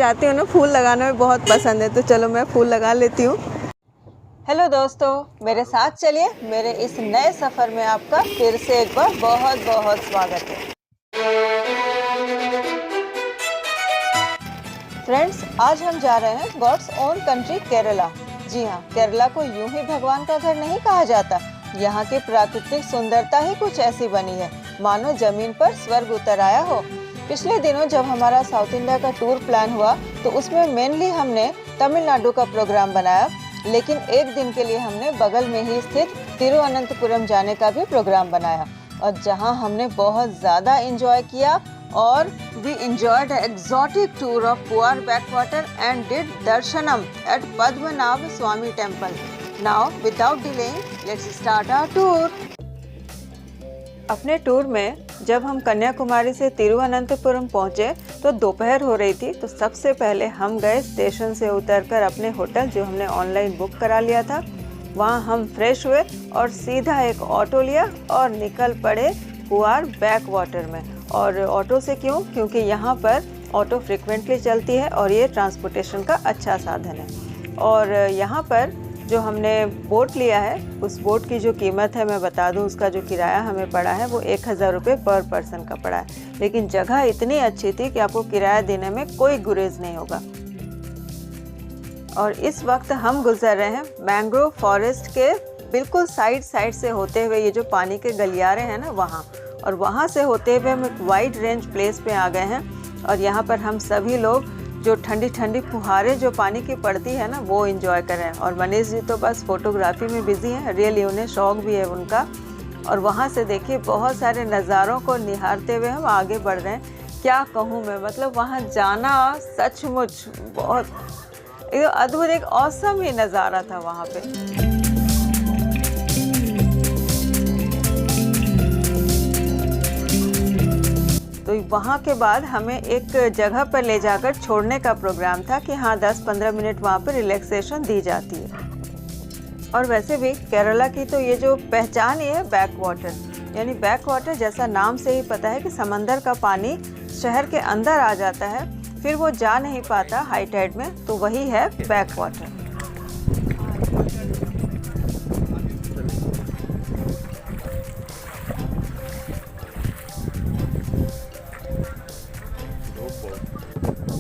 जाती हूँ ना, फूल लगाना में बहुत पसंद है, तो चलो मैं फूल लगा लेती हूँ। हेलो दोस्तों, मेरे साथ चलिए, मेरे इस नए सफ़र में आपका फिर से एक बार बहुत बहुत स्वागत है। फ्रेंड्स, आज हम जा रहे हैं गॉड्स ओन कंट्री केरला। जी हाँ, केरला को यूं ही भगवान का घर नहीं कहा जाता। यहाँ की प्राकृतिक सुंदरता ही कुछ ऐसी बनी है मानो जमीन पर स्वर्ग उतर आया हो। पिछले दिनों जब हमारा साउथ इंडिया का टूर प्लान हुआ तो उसमें मेनली हमने तमिलनाडु का प्रोग्राम बनाया, लेकिन एक दिन के लिए हमने बगल में ही स्थित तिरुवनंतपुरम जाने का भी प्रोग्राम बनाया, और जहाँ हमने बहुत ज़्यादा एंजॉय किया। और we enjoyed an exotic tour of Puar backwater and did darshanam at Padmanabh Swami temple. Now, without delaying, let's start our tour. अपने टूर में जब हम कन्याकुमारी से तिरुवनंतपुरम पहुंचे तो दोपहर हो रही थी। तो सबसे पहले हम गए स्टेशन से उतरकर अपने होटल, जो हमने ऑनलाइन बुक करा लिया था, वहां हम फ्रेश हुए और सीधा एक ऑटो लिया और निकल पड़े पुआर बैक वाटर में। और ऑटो से क्यों? क्योंकि यहाँ पर ऑटो फ्रिक्वेंटली चलती है और ये ट्रांसपोर्टेशन का अच्छा साधन है। और यहाँ पर जो हमने बोट लिया है, उस बोट की जो कीमत है मैं बता दूँ, उसका जो किराया हमें पड़ा है वो 1000 रुपये पर पर्सन का पड़ा है। लेकिन जगह इतनी अच्छी थी कि आपको किराया देने में कोई गुरेज नहीं होगा। और इस वक्त हम गुजर रहे हैं मैंग्रोव फॉरेस्ट के बिल्कुल साइड से होते हुए, ये जो पानी के गलियारे हैं ना वहाँ, और वहाँ से होते हुए हम एक वाइड रेंज प्लेस पे आ गए हैं। और यहाँ पर हम सभी लोग जो ठंडी ठंडी फुहारें जो पानी की पड़ती है ना, वो एंजॉय कर रहे हैं। और मनीष जी तो बस फोटोग्राफी में बिजी हैं, रियली उन्हें शौक भी है उनका। और वहाँ से देखिए बहुत सारे नज़ारों को निहारते हुए हम आगे बढ़ रहे हैं। क्या कहूँ मैं, मतलब वहाँ जाना सचमुच बहुत एक अद्भुत, एक औसम ही नज़ारा था वहाँ पे। तो वहाँ के बाद हमें एक जगह पर ले जाकर छोड़ने का प्रोग्राम था कि हाँ 10-15 मिनट वहाँ पर रिलैक्सेशन दी जाती है। और वैसे भी केरला की तो ये जो पहचान ही है बैक वाटर, यानी बैक वाटर जैसा नाम से ही पता है कि समंदर का पानी शहर के अंदर आ जाता है, फिर वो जा नहीं पाता हाई टाइड में, तो वही है बैक वाटर।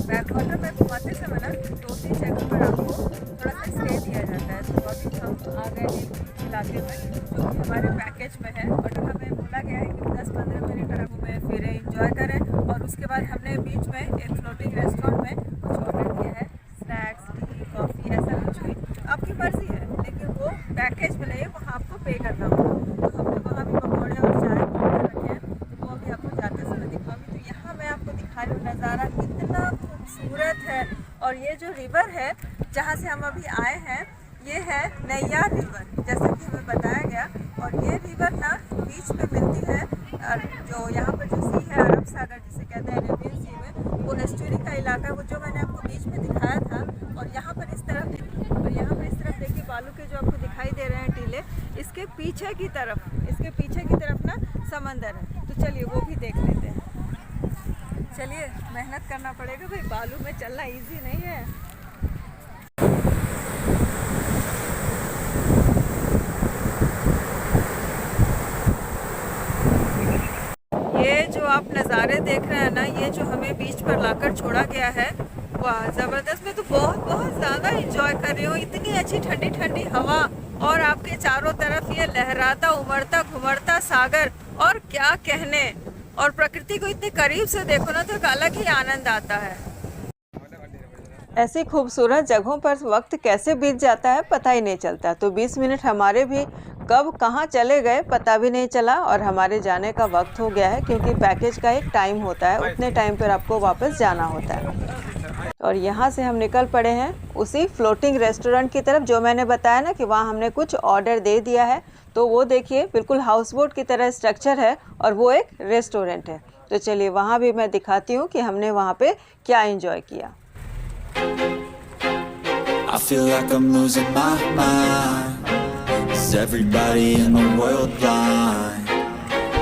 बैक वाटर में घुमाते समय ना 2-3 जगह पर आपको थोड़ा सा स्टे दिया जाता है। तो अभी हम आ गए एक इलाके में जो कि हमारे पैकेज में है, और हमें बोला गया है कि 10-15 मिनट आप घूमें फिरें एंजॉय करें। और उसके बाद हमने बीच में एक फ्लोटिंग रेस्टोरेंट में कुछ ऑर्डर किया है, स्नैक्स, टी, कॉफ़ी, ऐसा कुछ भी आपकी मर्ज़ी है, लेकिन वो पैकेज में नहीं है, वहाँ आपको पे करना होगा। तो हमने वहाँ भी पकौड़े और चाय रखे हैं, तो वो भी आपको जाते समय दिखाऊंगी। तो यहाँ मैं आपको दिखा रही हूँ नज़ारा कितना खूबसूरत है। और ये जो रिवर है जहाँ से हम अभी आए हैं, ये है नैयार रिवर, जैसा कि हमें बताया गया। और ये रिवर ना बीच पे मिलती है, और जो यहाँ पर जो सी है अरब सागर जिसे कहते हैं अरेबियन सी में, वो एस्टुरी का इलाका है, वो जो मैंने आपको बीच में दिखाया था। और यहाँ पर इस तरफ देखिए बालू के जो आपको दिखाई दे रहे हैं टीले, इसके पीछे की तरफ ना समंदर है। तो चलिए वो भी देख लेते हैं। चलिए, मेहनत करना पड़ेगा भाई, बालू में चलना इजी नहीं है। ये जो आप नज़ारे देख रहे हैं ना, ये जो हमें बीच पर लाकर छोड़ा गया है, वाह ज़बरदस्त। मैं तो बहुत ज़्यादा एंजॉय कर रही हूँ। इतनी अच्छी ठंडी ठंडी हवा और आपके चारों तरफ ये लहराता उमड़ता घुमड़ता सागर, और क्या कहने। और प्रकृति को इतने करीब से देखो ना तो एक अलग ही आनंद आता है। ऐसी खूबसूरत जगहों पर वक्त कैसे बीत जाता है पता ही नहीं चलता। तो 20 मिनट हमारे भी कब कहाँ चले गए पता भी नहीं चला, और हमारे जाने का वक्त हो गया है, क्योंकि पैकेज का एक टाइम होता है, उतने टाइम पर आपको वापस जाना होता है। और यहाँ से हम निकल पड़े हैं उसी फ्लोटिंग रेस्टोरेंट की तरफ, जो मैंने बताया ना कि वहाँ हमने कुछ ऑर्डर दे दिया है। तो वो देखिए बिल्कुल हाउस बोट की तरह स्ट्रक्चर है, और वो एक रेस्टोरेंट है। तो चलिए वहाँ भी मैं दिखाती हूँ कि हमने वहाँ पे क्या एंजॉय किया। I feel like I'm losing my mind. Is everybody in the world blind?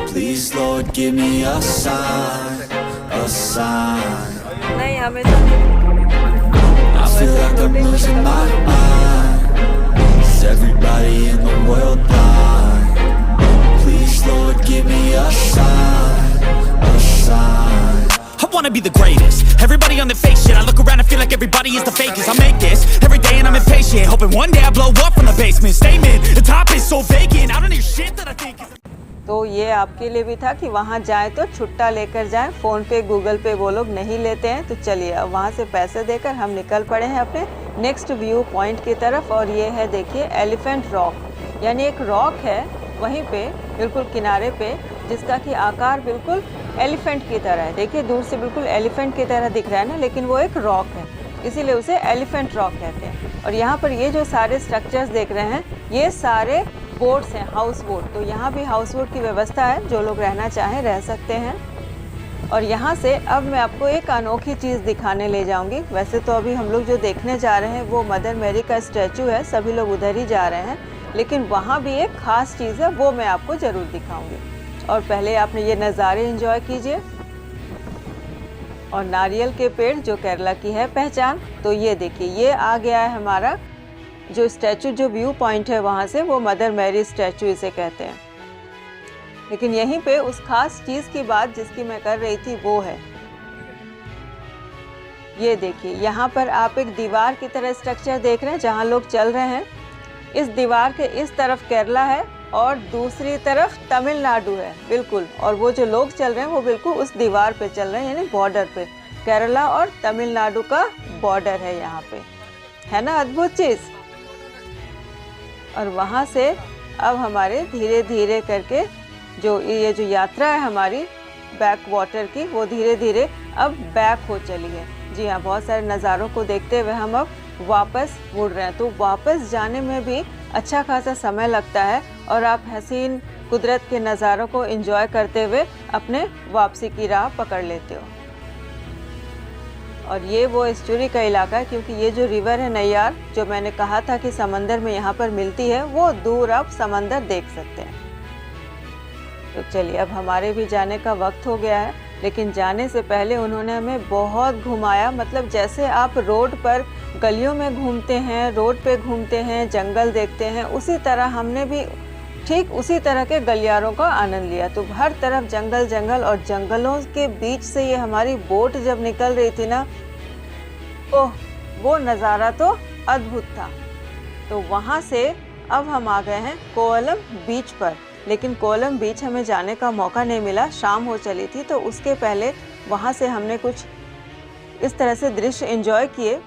Please Lord give me a sign, a sign. नहीं, हमें तो feel like I'm losing my mind. Is everybody in the world blind? Please Lord give me a sign, a sign. I wanna be the greatest. Everybody on the fake shit. I look around and feel like everybody is the fakest. I make this every day and I'm impatient, hoping one day I blow up from the basement. Statement, the top is so vacant. I don't hear shit that I think is... तो ये आपके लिए भी था कि वहाँ जाएं तो छुट्टा लेकर जाएं। फ़ोन पे गूगल पे वो लोग नहीं लेते हैं। तो चलिए अब वहाँ से पैसे देकर हम निकल पड़े हैं अपने नेक्स्ट व्यू पॉइंट की तरफ। और ये है देखिए एलिफेंट रॉक, यानी एक रॉक है वहीं पे बिल्कुल किनारे पे, जिसका कि आकार बिल्कुल एलिफेंट की तरह है। देखिए दूर से बिल्कुल एलिफेंट की तरह दिख रहा है ना, लेकिन वो एक रॉक है, इसीलिए उसे एलिफेंट रॉक कहते हैं। और यहाँ पर ये जो सारे स्ट्रक्चर्स देख रहे हैं ये सारे बोट्स हैं, हाउस बोट। तो यहाँ भी हाउस बोट की व्यवस्था है, जो लोग रहना चाहें रह सकते हैं। और यहाँ से अब मैं आपको एक अनोखी चीज़ दिखाने ले जाऊँगी। वैसे तो अभी हम लोग जो देखने जा रहे हैं वो मदर मैरी का स्टैचू है, सभी लोग उधर ही जा रहे हैं, लेकिन वहाँ भी एक ख़ास चीज़ है, वो मैं आपको ज़रूर दिखाऊँगी। और पहले आपने ये नज़ारे एंजॉय कीजिए। और नारियल के पेड़ जो केरला की है पहचान, तो ये देखिए ये आ गया है हमारा जो स्टैचू, जो व्यू पॉइंट है वहाँ से, वो मदर मैरी स्टैचू इसे कहते हैं। लेकिन यहीं पे उस खास चीज़ की बात जिसकी मैं कर रही थी वो है, ये देखिए यहाँ पर आप एक दीवार की तरह स्ट्रक्चर देख रहे हैं जहाँ लोग चल रहे हैं। इस दीवार के इस तरफ केरला है और दूसरी तरफ तमिलनाडु है बिल्कुल, और वो जो लोग चल रहे हैं वो बिल्कुल उस दीवार पे चल रहे हैं, यानी बॉर्डर पे। केरला और तमिलनाडु का बॉर्डर है यहाँ पे, है ना अद्भुत चीज़। और वहाँ से अब हमारे धीरे धीरे करके जो ये जो यात्रा है हमारी बैक वाटर की, वो धीरे धीरे अब बैक हो चली है। जी हाँ, बहुत सारे नज़ारों को देखते हुए हम अब वापस मुड़ रहे हैं। तो वापस जाने में भी अच्छा खासा समय लगता है और आप हसीन कुदरत के नज़ारों को एंजॉय करते हुए अपने वापसी की राह पकड़ लेते हो। और ये वो एस्चुरी का इलाका है, क्योंकि ये जो रिवर है नैयार, जो मैंने कहा था कि समंदर में यहाँ पर मिलती है, वो दूर आप समंदर देख सकते हैं। तो चलिए अब हमारे भी जाने का वक्त हो गया है, लेकिन जाने से पहले उन्होंने हमें बहुत घुमाया। मतलब जैसे आप रोड पर गलियों में घूमते हैं, रोड पे घूमते हैं, जंगल देखते हैं, उसी तरह हमने भी ठीक उसी तरह के गलियारों का आनंद लिया। तो हर तरफ जंगल जंगल, और जंगलों के बीच से ये हमारी बोट जब निकल रही थी ना, ओह वो नज़ारा तो अद्भुत था। तो वहाँ से अब हम आ गए हैं कोवलम बीच पर, लेकिन कोवलम बीच हमें जाने का मौका नहीं मिला, शाम हो चली थी। तो उसके पहले वहाँ से हमने कुछ इस तरह से दृश्य एंजॉय किए।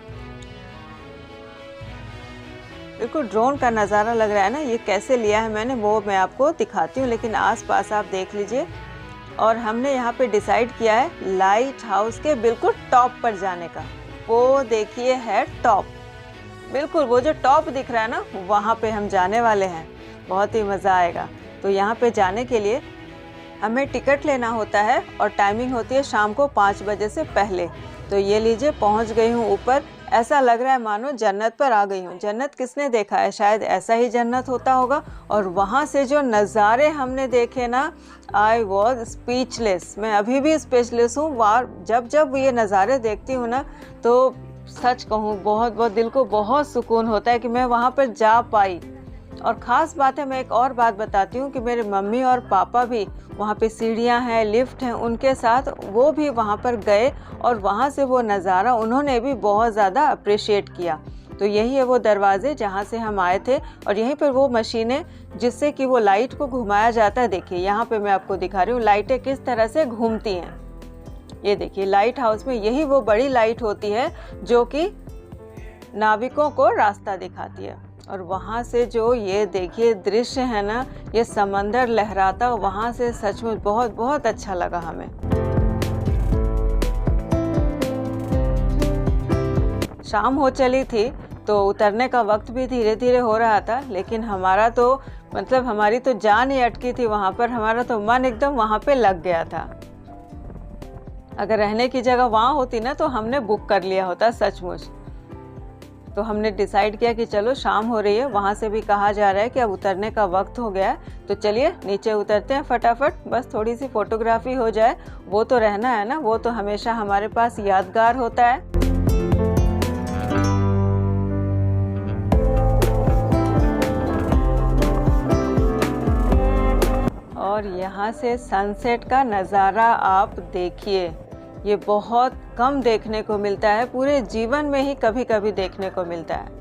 बिल्कुल ड्रोन का नज़ारा लग रहा है ना, ये कैसे लिया है मैंने वो मैं आपको दिखाती हूँ, लेकिन आसपास आप देख लीजिए। और हमने यहाँ पे डिसाइड किया है लाइट हाउस के बिल्कुल टॉप पर जाने का। वो देखिए है टॉप, बिल्कुल वो जो टॉप दिख रहा है ना, वहाँ पे हम जाने वाले हैं। बहुत ही मज़ा आएगा। तो यहाँ पे जाने के लिए हमें टिकट लेना होता है और टाइमिंग होती है शाम को 5 बजे से पहले। तो ये लीजिए पहुँच गई हूँ ऊपर। ऐसा लग रहा है मानो जन्नत पर आ गई हूँ। जन्नत किसने देखा है, शायद ऐसा ही जन्नत होता होगा। और वहाँ से जो नज़ारे हमने देखे ना, आई वॉज स्पीचलेस। मैं अभी भी स्पीचलेस हूँ। जब जब ये नज़ारे देखती हूँ ना, तो सच कहूँ बहुत बहुत दिल को बहुत सुकून होता है कि मैं वहाँ पर जा पाई। और ख़ास बात है, मैं एक और बात बताती हूँ कि मेरे मम्मी और पापा भी वहाँ पे सीढ़ियाँ हैं, लिफ्ट हैं, उनके साथ वो भी वहाँ पर गए और वहाँ से वो नज़ारा उन्होंने भी बहुत ज़्यादा अप्रिशिएट किया। तो यही है वो दरवाज़े जहाँ से हम आए थे, और यहीं पर वो मशीनें जिससे कि वो लाइट को घुमाया जाता है। देखिए यहाँ पे मैं आपको दिखा रही हूँ लाइटें किस तरह से घूमती हैं। ये देखिए लाइट हाउस में यही वो बड़ी लाइट होती है जो कि नाविकों को रास्ता दिखाती है। और वहाँ से जो ये देखिए दृश्य है ना, ये समंदर लहराता, वहाँ से सचमुच बहुत बहुत अच्छा लगा हमें। शाम हो चली थी तो उतरने का वक्त भी धीरे धीरे हो रहा था, लेकिन हमारा तो मतलब हमारी तो जान ही अटकी थी वहाँ पर। हमारा तो मन एकदम वहाँ पे लग गया था। अगर रहने की जगह वहाँ होती ना तो हमने बुक कर लिया होता सचमुच। तो हमने डिसाइड किया कि चलो शाम हो रही है, वहाँ से भी कहा जा रहा है कि अब उतरने का वक्त हो गया है, तो चलिए नीचे उतरते हैं फटाफट। बस थोड़ी सी फोटोग्राफी हो जाए, वो तो रहना है ना, वो तो हमेशा हमारे पास यादगार होता है। और यहाँ से सनसेट का नज़ारा आप देखिए, ये बहुत कम देखने को मिलता है, पूरे जीवन में ही कभी कभी देखने को मिलता है।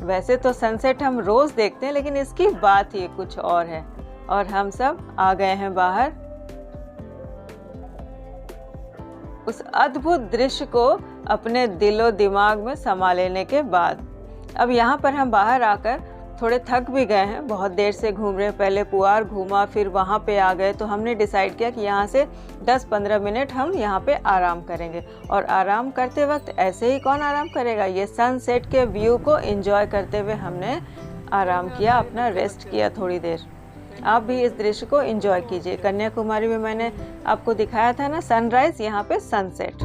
वैसे तो सनसेट हम रोज़ देखते हैं, लेकिन इसकी बात ही कुछ और है। और हम सब आ गए हैं बाहर उस अद्भुत दृश्य को अपने दिलो दिमाग में समा लेने के बाद। अब यहाँ पर हम बाहर आकर थोड़े थक भी गए हैं, बहुत देर से घूम रहे हैं। पहले पुआर घूमा, फिर वहाँ पे आ गए, तो हमने डिसाइड किया कि यहाँ से 10-15 मिनट हम यहाँ पे आराम करेंगे। और आराम करते वक्त ऐसे ही कौन आराम करेगा, ये सनसेट के व्यू को एंजॉय करते हुए हमने आराम किया, अपना रेस्ट किया थोड़ी देर। आप भी इस दृश्य को एंजॉय कीजिए। कन्याकुमारी में मैंने आपको दिखाया था ना सनराइज, यहाँ पे सनसेट।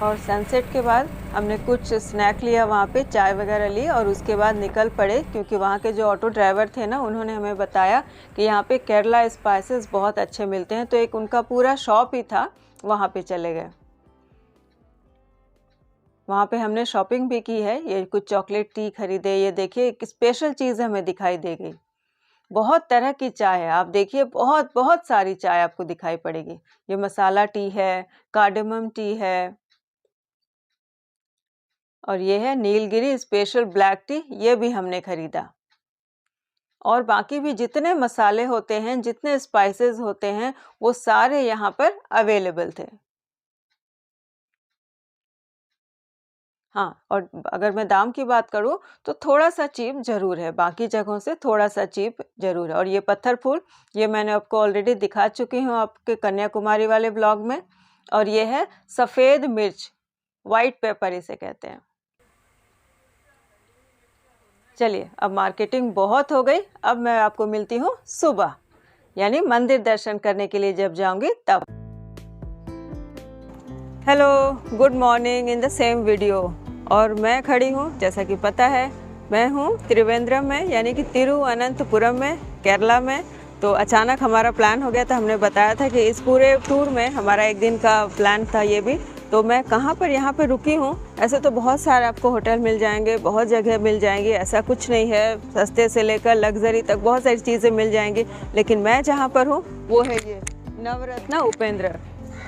और सनसेट के बाद हमने कुछ स्नैक लिया, वहाँ पे चाय वगैरह ली और उसके बाद निकल पड़े, क्योंकि वहाँ के जो ऑटो ड्राइवर थे ना, उन्होंने हमें बताया कि यहाँ पे केरला स्पाइसेस बहुत अच्छे मिलते हैं, तो एक उनका पूरा शॉप ही था, वहाँ पे चले गए। वहाँ पे हमने शॉपिंग भी की है, ये कुछ चॉकलेट टी खरीदे। ये देखिए एक स्पेशल चीज़ हमें दिखाई दे गई, बहुत तरह की चाय है, आप देखिए बहुत बहुत सारी चाय आपको दिखाई पड़ेगी। ये मसाला टी है, कार्डेमम टी है, और ये है नीलगिरी स्पेशल ब्लैक टी, ये भी हमने खरीदा। और बाकी भी जितने मसाले होते हैं, जितने स्पाइसेस होते हैं, वो सारे यहाँ पर अवेलेबल थे। हाँ, और अगर मैं दाम की बात करूँ तो थोड़ा सा चीप ज़रूर है, बाकी जगहों से थोड़ा सा चीप ज़रूर है। और ये पत्थर फूल, ये मैंने आपको ऑलरेडी दिखा चुकी हूँ आपके कन्याकुमारी वाले ब्लॉग में। और ये है सफ़ेद मिर्च, वाइट पेपर इसे कहते हैं। चलिए, अब मार्केटिंग बहुत हो गई, अब मैं आपको मिलती हूँ सुबह, यानी मंदिर दर्शन करने के लिए जब जाऊँगी तब। Hello, good morning in the same video. और मैं खड़ी हूँ, जैसा कि पता है, मैं हूँ त्रिवेंद्रम में, यानी कि तिरुवनंतपुरम में, केरला में। तो अचानक हमारा प्लान हो गया था, हमने बताया था कि इस पूरे टूर में हमारा एक दिन का प्लान था ये भी। तो मैं कहाँ पर यहाँ पर रुकी हूँ, ऐसे तो बहुत सारे आपको होटल मिल जाएंगे, बहुत जगह मिल जाएंगी, ऐसा कुछ नहीं है, सस्ते से लेकर लग्जरी तक बहुत सारी चीज़ें मिल जाएंगी। लेकिन मैं जहाँ पर हूँ वो है ये नवरत्न उपेंद्र।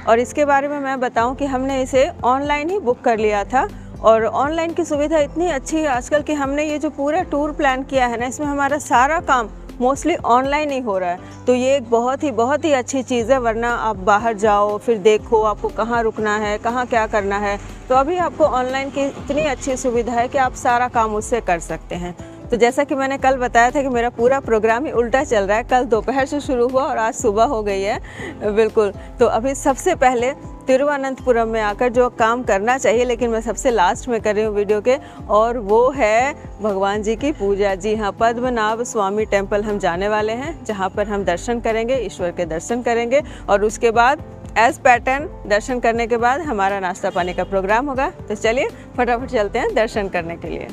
और इसके बारे में मैं बताऊं कि हमने इसे ऑनलाइन ही बुक कर लिया था, और ऑनलाइन की सुविधा इतनी अच्छी है आजकल कि हमने ये जो पूरा टूर प्लान किया है ना, इसमें हमारा सारा काम मोस्टली ऑनलाइन ही हो रहा है। तो ये एक बहुत ही अच्छी चीज़ है, वरना आप बाहर जाओ फिर देखो आपको कहाँ रुकना है, कहाँ क्या करना है। तो अभी आपको ऑनलाइन की इतनी अच्छी सुविधा है कि आप सारा काम उससे कर सकते हैं। तो जैसा कि मैंने कल बताया था कि मेरा पूरा प्रोग्राम ही उल्टा चल रहा है, कल दोपहर से शुरू हुआ और आज सुबह हो गई है बिल्कुल। तो अभी सबसे पहले तिरुवनंतपुरम में आकर जो काम करना चाहिए, लेकिन मैं सबसे लास्ट में कर रही हूँ वीडियो के, और वो है भगवान जी की पूजा। जी हाँ, पद्मनाभ स्वामी टेम्पल हम जाने वाले हैं, जहाँ पर हम दर्शन करेंगे, ईश्वर के दर्शन करेंगे। और उसके बाद एज पैटर्न दर्शन करने के बाद हमारा नाश्ता पानी का प्रोग्राम होगा। तो चलिए फटाफट चलते हैं दर्शन करने के लिए।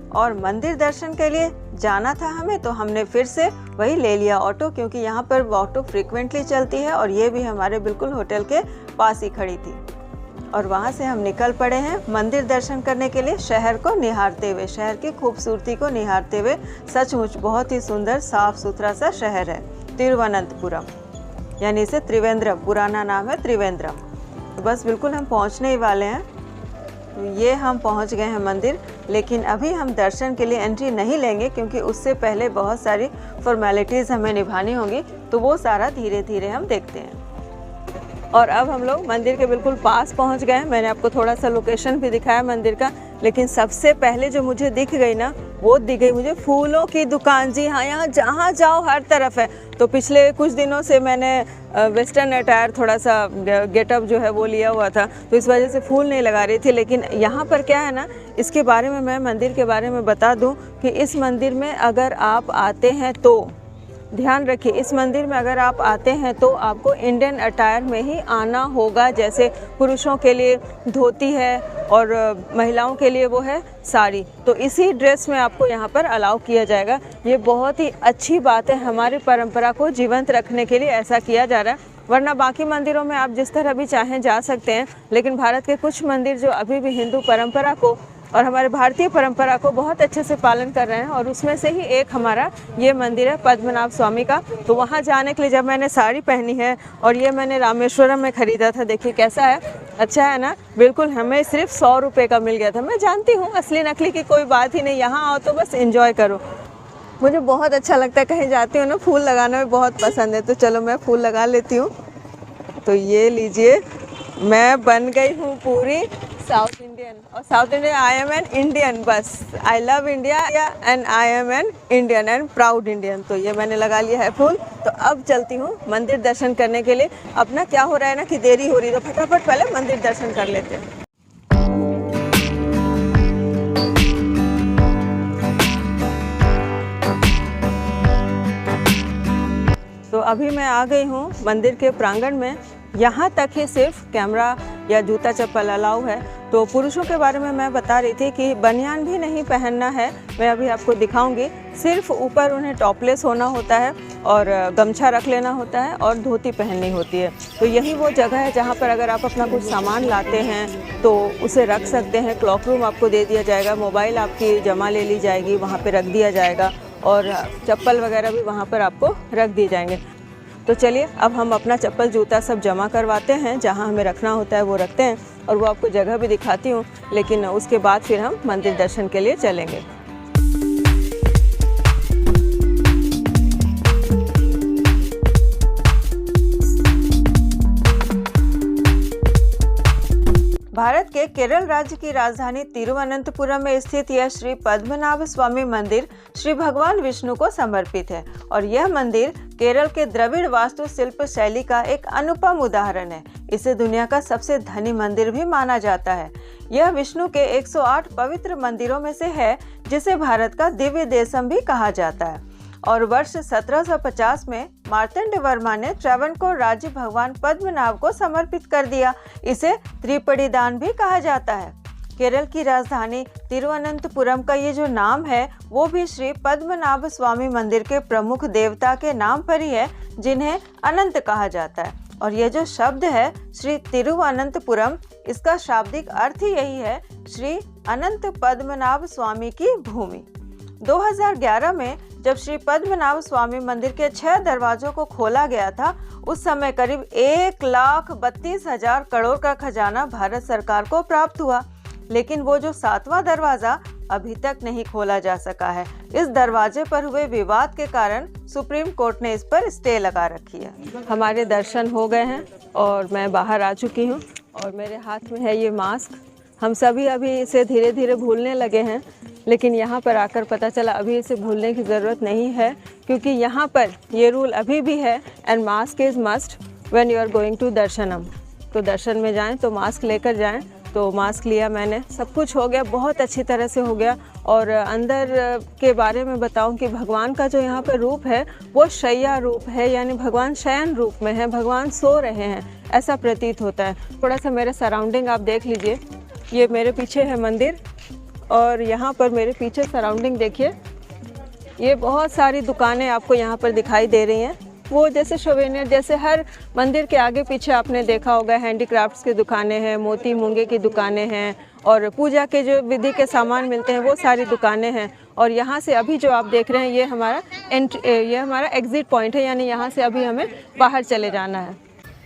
और मंदिर दर्शन के लिए जाना था हमें, तो हमने फिर से वही ले लिया ऑटो, क्योंकि यहाँ पर ऑटो फ्रीक्वेंटली चलती है, और ये भी हमारे बिल्कुल होटल के पास ही खड़ी थी। और वहाँ से हम निकल पड़े हैं मंदिर दर्शन करने के लिए, शहर को निहारते हुए, शहर की खूबसूरती को निहारते हुए। सचमुच बहुत ही सुंदर साफ सुथरा सा शहर है तिरुवनंतपुरम, यानी इसे त्रिवेंद्रम, पुराना नाम है त्रिवेंद्रम। तो बस बिल्कुल हम पहुँचने ही वाले हैं। तो ये हम पहुंच गए हैं मंदिर, लेकिन अभी हम दर्शन के लिए एंट्री नहीं लेंगे, क्योंकि उससे पहले बहुत सारी फॉर्मेलिटीज़ हमें निभानी होंगी, तो वो सारा धीरे धीरे हम देखते हैं। और अब हम लोग मंदिर के बिल्कुल पास पहुंच गए हैं। मैंने आपको थोड़ा सा लोकेशन भी दिखाया मंदिर का, लेकिन सबसे पहले जो मुझे दिख गई ना, वो दिख गई मुझे फूलों की दुकान। जी हाँ, यहाँ जहाँ जाओ हर तरफ है। तो पिछले कुछ दिनों से मैंने वेस्टर्न अटायर, थोड़ा सा गेटअप जो है वो लिया हुआ था, तो इस वजह से फूल नहीं लगा रही थी। लेकिन यहाँ पर क्या है ना, इसके बारे में मैं मंदिर के बारे में बता दूँ कि इस मंदिर में अगर आप आते हैं तो ध्यान रखिए, इस मंदिर में अगर आप आते हैं तो आपको इंडियन अटायर में ही आना होगा। जैसे पुरुषों के लिए धोती है और महिलाओं के लिए वो है साड़ी, तो इसी ड्रेस में आपको यहाँ पर अलाउ किया जाएगा। ये बहुत ही अच्छी बात है, हमारी परंपरा को जीवंत रखने के लिए ऐसा किया जा रहा है। वरना बाकी मंदिरों में आप जिस तरह भी चाहें जा सकते हैं, लेकिन भारत के कुछ मंदिर जो अभी भी हिंदू परंपरा को और हमारे भारतीय परंपरा को बहुत अच्छे से पालन कर रहे हैं, और उसमें से ही एक हमारा ये मंदिर है पद्मनाभ स्वामी का। तो वहाँ जाने के लिए जब मैंने साड़ी पहनी है, और ये मैंने रामेश्वरम में ख़रीदा था, देखिए कैसा है, अच्छा है ना, बिल्कुल हमें सिर्फ 100 रुपये का मिल गया था। मैं जानती हूँ असली नकली की कोई बात ही नहीं, यहाँ आओ तो बस एंजॉय करो। मुझे बहुत अच्छा लगता है, कहीं जाती हूँ ना फूल लगाना में बहुत पसंद है, तो चलो मैं फूल लगा लेती हूँ। तो ये लीजिए, मैं बन गई हूँ पूरी साउथ इंडियन, और south Indian I am an Indian, बस I love India and I am an Indian and proud Indian. तो ये मैंने लगा लिया है फूल। तो अब चलती हूँ मंदिर दर्शन करने के लिए। अपना क्या हो रहा है ना कि देरी हो रही है, तो फटाफट पहले मंदिर दर्शन कर लेते हैं। तो अभी मैं आ गई हूँ मंदिर के प्रांगण में। यहाँ तक ही सिर्फ कैमरा या जूता चप्पल अलाउ है। तो पुरुषों के बारे में मैं बता रही थी कि बनियान भी नहीं पहनना है, मैं अभी आपको दिखाऊंगी। सिर्फ ऊपर उन्हें टॉपलेस होना होता है, और गमछा रख लेना होता है, और धोती पहननी होती है। तो यही वो जगह है जहाँ पर अगर आप अपना कुछ सामान लाते हैं तो उसे रख सकते हैं। क्लॉक रूम आपको दे दिया जाएगा, मोबाइल आपकी जमा ले ली जाएगी, वहाँ पर रख दिया जाएगा, और चप्पल वगैरह भी वहाँ पर आपको रख दिए जाएंगे। तो चलिए अब हम अपना चप्पल जूता सब जमा करवाते हैं, जहाँ हमें रखना होता है वो रखते हैं, और वो आपको जगह भी दिखाती हूँ। लेकिन उसके बाद फिर हम मंदिर दर्शन के लिए चलेंगे। भारत के केरल राज्य की राजधानी तिरुवनंतपुरम में स्थित यह श्री पद्मनाभ स्वामी मंदिर श्री भगवान विष्णु को समर्पित है, और यह मंदिर केरल के द्रविड़ वास्तु शिल्प शैली का एक अनुपम उदाहरण है। इसे दुनिया का सबसे धनी मंदिर भी माना जाता है। यह विष्णु के 108 पवित्र मंदिरों में से है, जिसे भारत का दिव्य देशम भी कहा जाता है। और वर्ष 1750 में मार्तंड वर्मा ने त्रावणकोर राज्य भगवान पद्मनाभ को समर्पित कर दिया। इसे त्रिपड़ी दान भी कहा जाता है। केरल की राजधानी तिरुवनंतपुरम का ये जो नाम है वो भी श्री पद्मनाभ स्वामी मंदिर के प्रमुख देवता के नाम पर ही है, जिन्हें अनंत कहा जाता है। और ये जो शब्द है श्री तिरुवनंतपुरम, इसका शाब्दिक अर्थ ही यही है, श्री अनंत पद्मनाभ स्वामी की भूमि। 2011 में जब श्री पद्मनाभ स्वामी मंदिर के 6 दरवाजों को खोला गया था, उस समय करीब 1,32,000 करोड़ का खजाना भारत सरकार को प्राप्त हुआ। लेकिन वो जो 7वां दरवाजा अभी तक नहीं खोला जा सका है। इस दरवाजे पर हुए विवाद के कारण सुप्रीम कोर्ट ने इस पर स्टे लगा रखी है। हमारे दर्शन हो गए हैं और मैं बाहर आ चुकी हूँ, और मेरे हाथ में है ये मास्क। हम सभी अभी इसे धीरे धीरे भूलने लगे हैं, लेकिन यहाँ पर आकर पता चला अभी इसे भूलने की ज़रूरत नहीं है, क्योंकि यहाँ पर ये रूल अभी भी है, and mask is must when you are going to दर्शनम। तो दर्शन में जाएं तो मास्क लेकर जाएं। तो मास्क लिया मैंने, सब कुछ हो गया, बहुत अच्छी तरह से हो गया। और अंदर के बारे में बताऊं कि भगवान का जो यहाँ पर रूप है वो शय्या रूप है, यानी भगवान शयन रूप में है, भगवान सो रहे हैं ऐसा प्रतीत होता है। थोड़ा सा मेरे सराउंडिंग आप देख लीजिए, ये मेरे पीछे है मंदिर, और यहाँ पर मेरे पीछे सराउंडिंग देखिए, ये बहुत सारी दुकानें आपको यहाँ पर दिखाई दे रही हैं। वो जैसे सोवेनियर, जैसे हर मंदिर के आगे पीछे आपने देखा होगा, हैंडीक्राफ्ट्स की दुकानें हैं, मोती मूंगे की दुकानें हैं, और पूजा के जो विधि के सामान मिलते हैं वो सारी दुकानें हैं। और यहाँ से अभी जो आप देख रहे हैं ये हमारा एग्ज़िट पॉइंट है, यानी यहाँ से अभी हमें बाहर चले जाना है।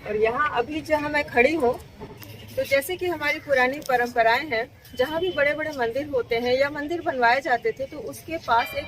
और यहाँ अभी जहाँ मैं खड़ी हूँ, तो जैसे कि हमारी पुरानी परंपराएं हैं, जहाँ भी बड़े बड़े मंदिर होते हैं या मंदिर बनवाए जाते थे, तो उसके पास एक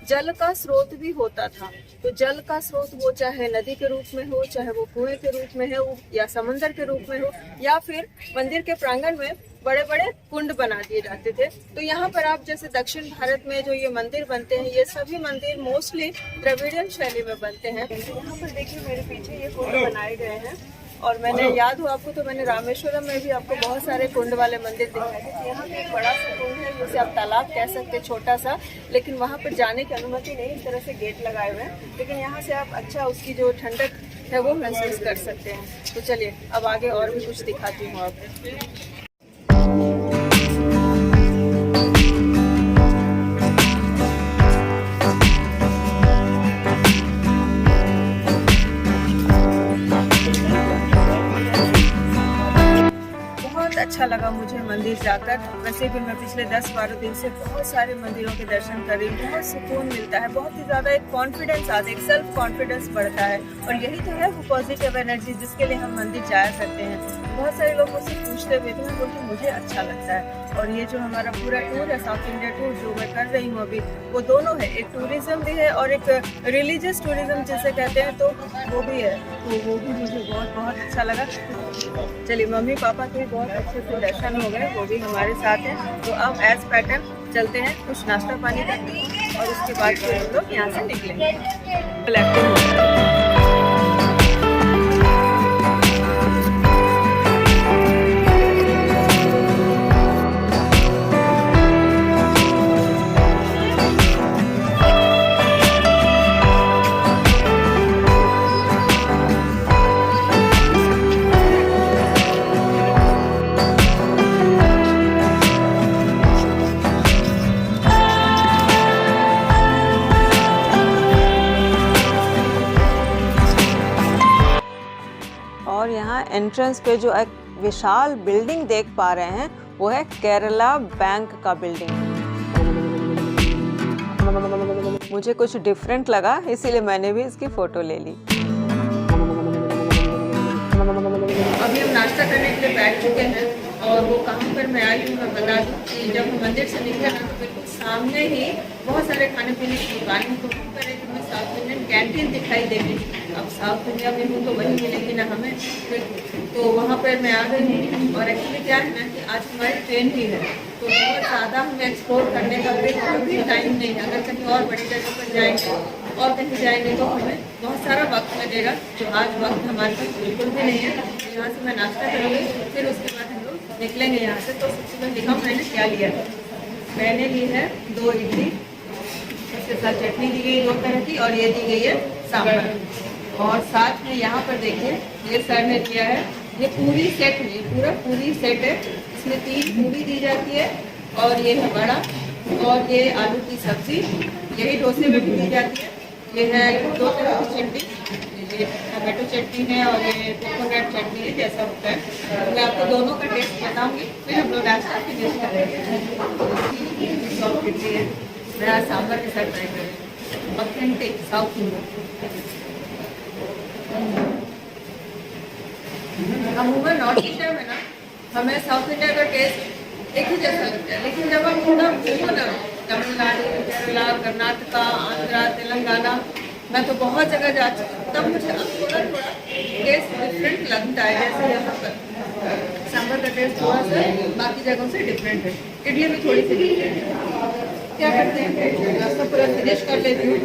जल का स्रोत भी होता था। तो जल का स्रोत वो चाहे नदी के रूप में हो, चाहे वो कुएं के रूप में हो, या समंदर के रूप में हो, या फिर मंदिर के प्रांगण में बड़े बड़े कुंड बना दिए जाते थे। तो यहाँ पर आप जैसे दक्षिण भारत में जो ये मंदिर बनते हैं, ये सभी मंदिर मोस्टली द्रविडियन शैली में बनते हैं। यहाँ पर देखिए मेरे पीछे ये कुंड बनाए गए हैं, और मैंने याद हो आपको तो मैंने रामेश्वरम में भी आपको बहुत सारे कुंड वाले मंदिर दिखाए थे। तो यहाँ पे एक बड़ा सा कुंड है, जिसे आप तालाब कह सकते हैं, छोटा सा, लेकिन वहाँ पर जाने की अनुमति नहीं, इस तरह से गेट लगाए हुए हैं। लेकिन यहाँ से आप अच्छा उसकी जो ठंडक है वो महसूस कर सकते हैं। तो चलिए अब आगे और भी कुछ दिखाती हूँ आपको। मंदिर जाकर। वैसे भी मैं पिछले 10-12 दिन से बहुत सारे मंदिरों के दर्शन कर रही हूँ। बहुत सुकून मिलता है, बहुत ही ज़्यादा एक कॉन्फिडेंस आता है, एक सेल्फ कॉन्फिडेंस बढ़ता है। और यही तो है वो पॉजिटिव एनर्जी जिसके लिए हम मंदिर जाया करते हैं। बहुत सारे लोग मुझसे पूछते हुए थे, बोलते मुझे अच्छा लगता है। और ये जो हमारा पूरा टूर है, साउथ इंडिया टूर जो मैं कर रही हूँ अभी, वो दोनों है, एक टूरिज्म भी है और एक रिलीजियस टूरिज्म जिसे कहते हैं, तो वो भी है। तो वो भी मुझे बहुत बहुत अच्छा लगा। चलिए, मम्मी पापा के बहुत अच्छे से दर्शन हो गए, वो भी हमारे साथ हैं। तो अब एज पैटर्न चलते हैं, कुछ नाश्ता पानी करते हैं और उसके बाद फिर हम लोग यहाँ से निकलेंगे। और यहाँ एंट्रेंस पे जो एक विशाल बिल्डिंग देख पा रहे हैं, वो है केरला बैंक का बिल्डिंग। मुझे कुछ डिफरेंट लगा, इसीलिए मैंने भी इसकी फोटो ले ली। अभी हम नाश्ता करने के लिए बैठ चुके हैं और वो कहाँ पर मैं आई हूँ मैं बता दूँ कि जब हम मंदिर से निकले ना, तो बिल्कुल सामने ही बहुत सारे खाने पीने की दुकानें, तो करें कि हमें साउथ इंडियन कैंटीन दिखाई देगी। अब साउथ इंडिया में हूँ तो वही मिलेगी ना हमें, तो वहाँ पर मैं आ गई हूँ। और एक्चुअली क्या है ना कि आज हमारी ट्रेन भी है, तो बहुत ज़्यादा हमें एक्सप्लोर करने का भी टाइम नहीं है। अगर कहीं और बड़ी जगह पर जाएंगे और कहीं जाएंगे तो हमें बहुत सारा वक्त लगेगा, जो आज वक्त हमारे पास बिल्कुल भी नहीं है। यहाँ से मैं नाश्ता करूँगी, फिर उसके बाद हम लोग निकलेंगे यहाँ से। तो सबसे पहले दिखाऊँ मैंने क्या लिया है। मैंने ली है 2 इडली, उसके साथ चटनी दी गई 2 तरह की, और ये दी गई है सांभर। और साथ में यहाँ पर देखिए, ये सर ने लिया है, ये पूरी सेट में पूरी सेट है। इसमें 3 पूरी दी जाती है और ये है बड़ा, और ये आलू की सब्जी, यही डोसे में भी दी जाती है। ये है 2 तरह की चटनी, ये टमाटो चटनी है और ये कोकोनट चटनी है, जैसा होता है। मैं आपको दोनों का टेस्ट बताऊंगी, फिर हम लोग नाश्ता फिनिश करेंगे। सॉफ्ट इडली है, मैं सांभर के साथ ट्राई करेंगे, ऑथेंटिक साउथ इंडियन। अमूमन नॉर्थ इंडिया में ना हमें साउथ इंडिया का टेस्ट एक ही जैसा लगता है, लेकिन जब हम थोड़ा घूमो ना, तमिलनाडु, केरला, कर्नाटका, आंध्रा, तेलंगाना, मैं तो बहुत जगह जा चुकी हूँ, तब मुझे अब थोड़ा टेस्ट डिफरेंट लगता है। जैसे यहाँ पर सांभर का टेस्ट थोड़ा सा बाकी जगहों से डिफरेंट है, इडली भी थोड़ी सी डिफरेंट है। क्या करते हैं, नाश्ता पूरा फिनिश कर लेती हूँ,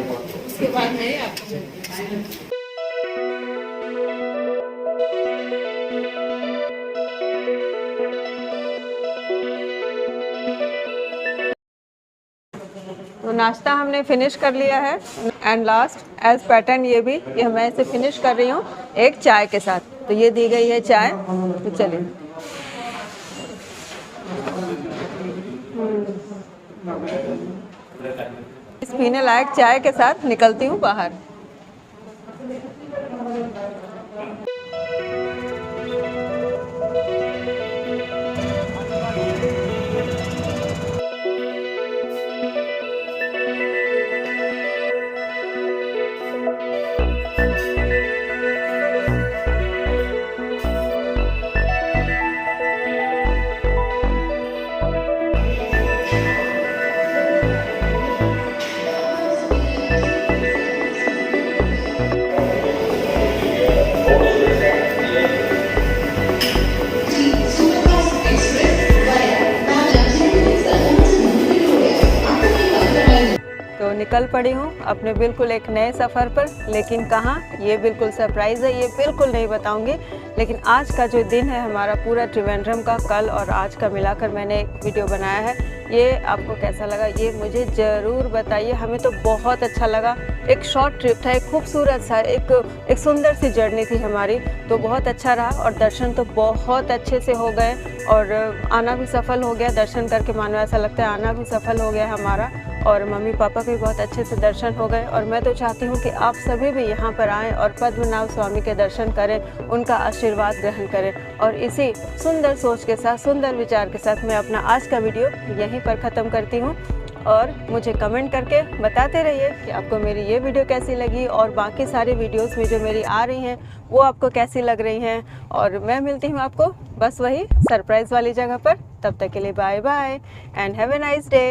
उसके बाद में आपको मिलती हूँ। तो नाश्ता हमने फिनिश कर लिया है, एंड लास्ट एज पैटर्न ये मैं इसे फिनिश कर रही हूँ एक चाय के साथ। तो ये दी गई है चाय, तो चलिए इस पीने लायक चाय के साथ निकलती हूँ बाहर। निकल पड़ी हूँ अपने बिल्कुल एक नए सफ़र पर, लेकिन कहाँ, ये बिल्कुल सरप्राइज़ है, ये बिल्कुल नहीं बताऊँगी। लेकिन आज का जो दिन है हमारा पूरा त्रिवेंद्रम का, कल और आज का मिलाकर मैंने एक वीडियो बनाया है। ये आपको कैसा लगा ये मुझे ज़रूर बताइए। हमें तो बहुत अच्छा लगा, एक शॉर्ट ट्रिप था, एक खूबसूरत सा एक सुंदर सी जर्नी थी हमारी, तो बहुत अच्छा रहा। और दर्शन तो बहुत अच्छे से हो गए और आना भी सफल हो गया, दर्शन करके मानो ऐसा लगता है आना भी सफल हो गया हमारा। और मम्मी पापा के भी बहुत अच्छे से दर्शन हो गए। और मैं तो चाहती हूँ कि आप सभी भी यहाँ पर आएँ और पद्मनाभ स्वामी के दर्शन करें, उनका आशीर्वाद ग्रहण करें। और इसी सुंदर सोच के साथ, सुंदर विचार के साथ मैं अपना आज का वीडियो यहीं पर ख़त्म करती हूँ। और मुझे कमेंट करके बताते रहिए कि आपको मेरी ये वीडियो कैसी लगी और बाकी सारी वीडियोस में जो मेरी आ रही हैं वो आपको कैसी लग रही हैं। और मैं मिलती हूँ आपको बस वही सरप्राइज़ वाली जगह पर। तब तक के लिए bye bye and have a nice day.